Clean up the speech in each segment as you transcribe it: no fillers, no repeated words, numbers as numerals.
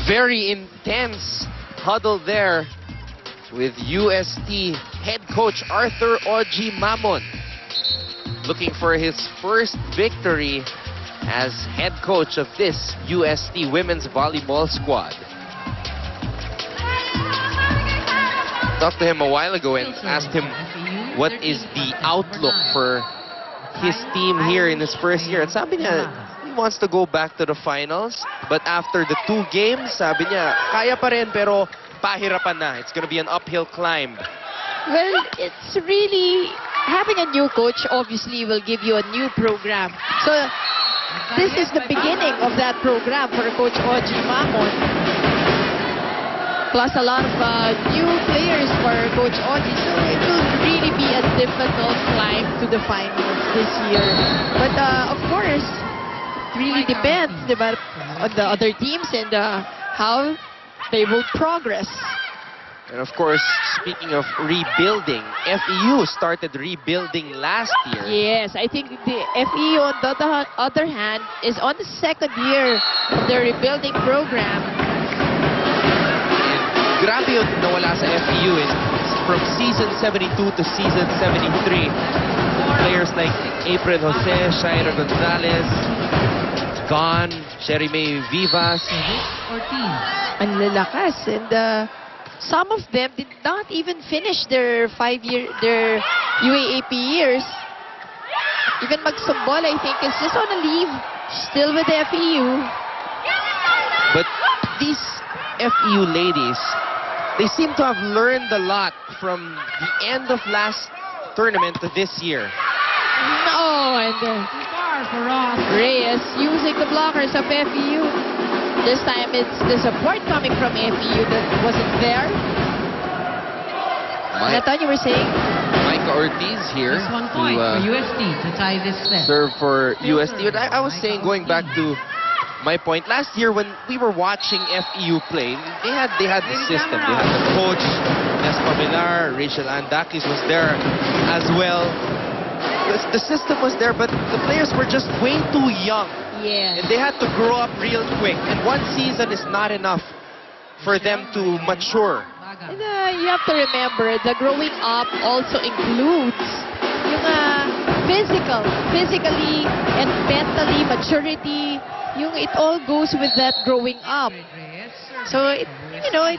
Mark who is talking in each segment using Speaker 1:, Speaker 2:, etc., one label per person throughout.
Speaker 1: Very intense huddle there with UST head coach Arthur Oji Mamon, looking for his first victory as head coach of this UST women's volleyball squad. Talked to him a while ago and asked him what is the outlook for his team here in his first year. At sabi niya, he wants to go back to the finals, but after the 2 games, sabi niya, kaya pa rin pero pahirapan na. It's gonna be an uphill climb.
Speaker 2: Well, it's really, having a new coach obviously will give you a new program. So this is the beginning of that program for Coach Oji Mamon. Plus a lot of new players for Coach Oji. So it will really be a difficult climb to the finals this year. But of course, it really depends on the other teams and how they will progress.
Speaker 1: And of course, speaking of rebuilding, FEU started rebuilding last year.
Speaker 2: Yes, I think the FEU on the other hand is on the 2nd year of their rebuilding program.
Speaker 1: And grabe yung nawala sa FEU from season 72 to season 73. Players like April Jose, Shaira Gonzalez, gone, Sherry May Vivas.
Speaker 2: Ang lalakas, and some of them did not even finish their their UAAP years. Even Magsumbol, I think, is just on a leave, still with the FEU.
Speaker 1: But these FEU ladies, they seem to have learned a lot from the end of last tournament to this year.
Speaker 2: No, and Reyes using the blockers of FEU. This time it's the support coming from FEU that wasn't there. Nathan, you were saying?
Speaker 1: Micah Ortiz here
Speaker 3: Just 1 point for UST to tie this set.
Speaker 1: serve for UST. But I was saying, going back to my point, last year when we were watching FEU play, they had the system. They had the coach, Nespa Millar, Rachel Andakis was there as well. The system was there, but the players were just way too young.
Speaker 2: Yes.
Speaker 1: And they had to grow up real quick. And 1 season is not enough for them to mature.
Speaker 2: And, you have to remember, the growing up also includes yung physically and mentally maturity. It all goes with that growing up. So it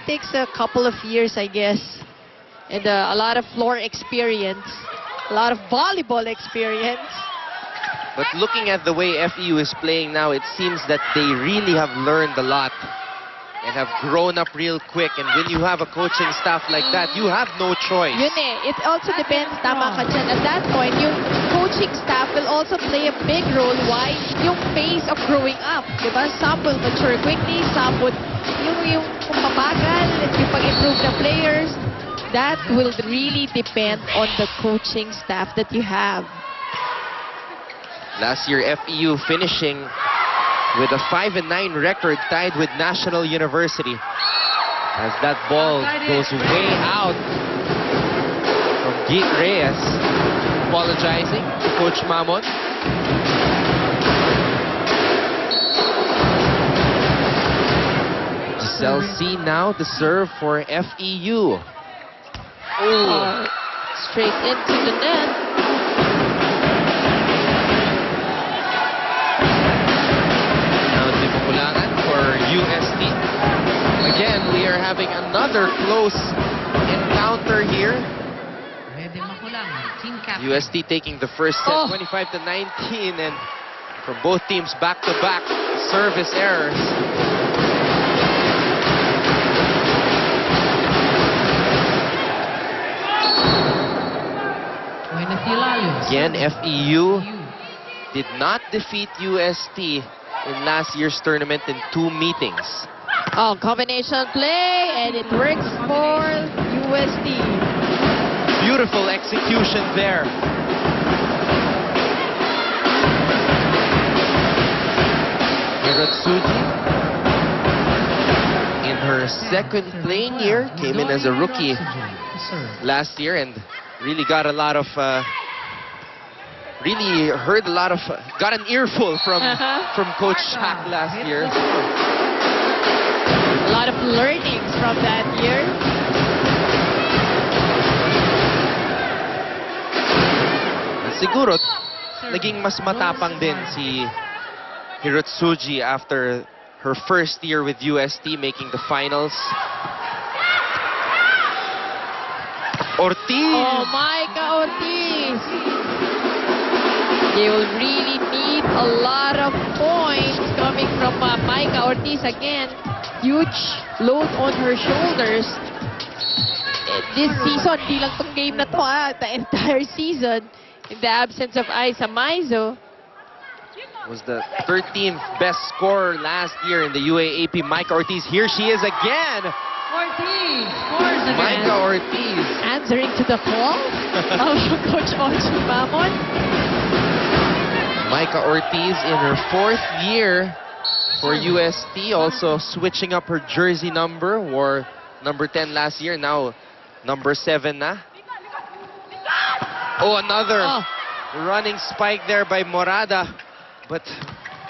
Speaker 2: takes a couple of years, I guess, and a lot of floor experience, a lot of volleyball experience.
Speaker 1: But looking at the way FEU is playing now, it seems that they really have learned a lot and have grown up real quick. And when you have a coaching staff like that, you have no choice.
Speaker 2: Yun it also depends, tama ka dyan. At that point, yung coaching staff will also play a big role. Why? Yung pace of growing up. Diba? Some will mature quickly, some would, yung kung mabagal, yung pag-improve the players. That will really depend on the coaching staff that you have.
Speaker 1: Last year, FEU finishing with a 5-9 record, tied with National University. As that ball goes way out from Geet Reyes, apologizing to Coach Mamon. Giselle C now to serve for FEU.
Speaker 2: Oh, straight into the net.
Speaker 1: For UST. Again, we are having another close encounter here. UST taking the first set, 25-19, and for both teams back-to-back service errors. Again, FEU did not defeat UST in last year's tournament in 2 meetings.
Speaker 2: Oh, combination play, and it works for UST.
Speaker 1: Beautiful execution there. Hiratsuji, in her 2nd playing year, came in as a rookie last year and really got a lot of really heard a lot of, got an earful from Coach Shaq last year.
Speaker 2: A lot of learnings from that year.
Speaker 1: Siguro, naging mas matapang din si Hirotsuji after her first year with UST, making the finals. Ortiz!
Speaker 2: Oh, Micah Ortiz! They will really need a lot of points coming from Micah Ortiz again. Huge load on her shoulders. This season, di lang tong game na to, the entire season. In the absence of Aisa Maizo.
Speaker 1: Was the 13th best scorer last year in the UAAP. Micah Ortiz, here she is again!
Speaker 3: Ortiz scores again.
Speaker 1: Micah Ortiz.
Speaker 2: Answering to the call of Coach Ochi Mamon.
Speaker 1: Micah Ortiz in her 4th year for UST, also switching up her jersey number. Wore number 10 last year, now number 7 na. Oh, another running spike there by Morada. But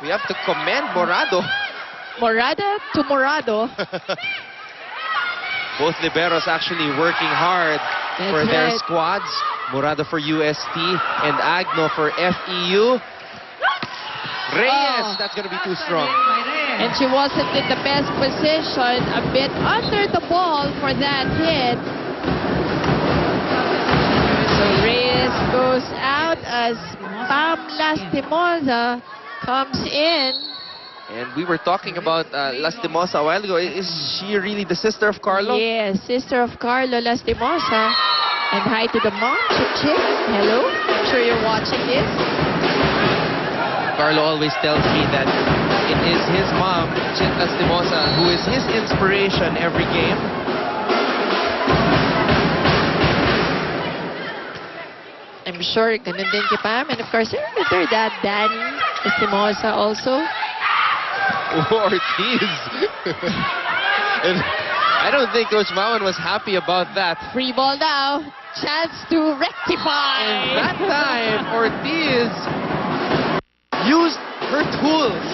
Speaker 1: we have to commend Morado.
Speaker 2: Morada to Morado.
Speaker 1: Both liberos actually working hard for their
Speaker 2: right.
Speaker 1: squads. Morado for UST and Agno for FEU. Reyes, that's going to be too strong.
Speaker 2: And she wasn't in the best position. A bit under the ball for that hit. So Reyes goes out as Pam Lastimosa comes in.
Speaker 1: And we were talking about Lastimosa a while ago. Is she really the sister of Carlo?
Speaker 2: Yes, sister of Carlo Lastimosa. And hi to the mom, Chick. Hello, I'm sure you're watching this.
Speaker 1: Carlo always tells me that it is his mom, Chit Lastimosa, who is his inspiration every game.
Speaker 2: I'm sure ganun din kay Pam. And of course, her dad, Danny Lastimosa also.
Speaker 1: Ortiz. And I don't think Coach Mawan was happy about that.
Speaker 2: Free ball now. Chance to rectify.
Speaker 1: And that time, Ortiz used her tools.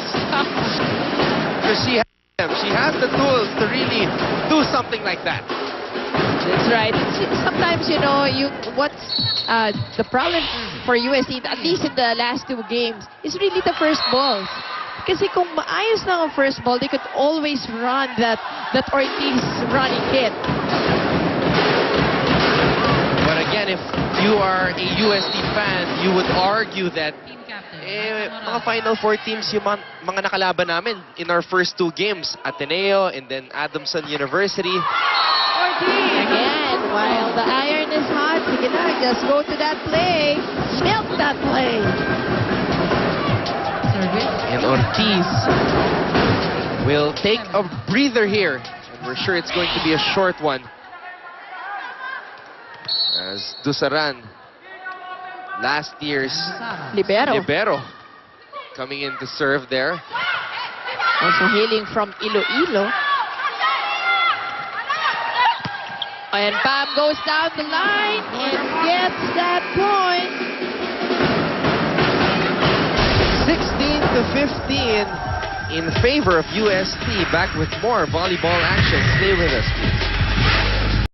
Speaker 1: Because she has them. She has the tools to really do something like that.
Speaker 2: That's right. Sometimes, you know, what's the problem for UST, at least in the last 2 games, is really the first balls. Kasi kung maayos lang ang first ball, they could always run that Ortiz running hit.
Speaker 1: But again, if you are a UST fan, you would argue that mga Final Four teams yung mga nakalaban namin in our first 2 games. Ateneo and then Adamson University.
Speaker 2: Again, while the iron is hot, sige na, just go to that play. Milk that play.
Speaker 1: And Ortiz will take a breather here. And we're sure it's going to be a short one. As Dusaran, last year's libero, coming in to serve there.
Speaker 2: Also hailing from Iloilo. And Pam goes down the line and gets that point.
Speaker 1: 16-15 in favor of UST. Back with more volleyball action. Stay with us, please.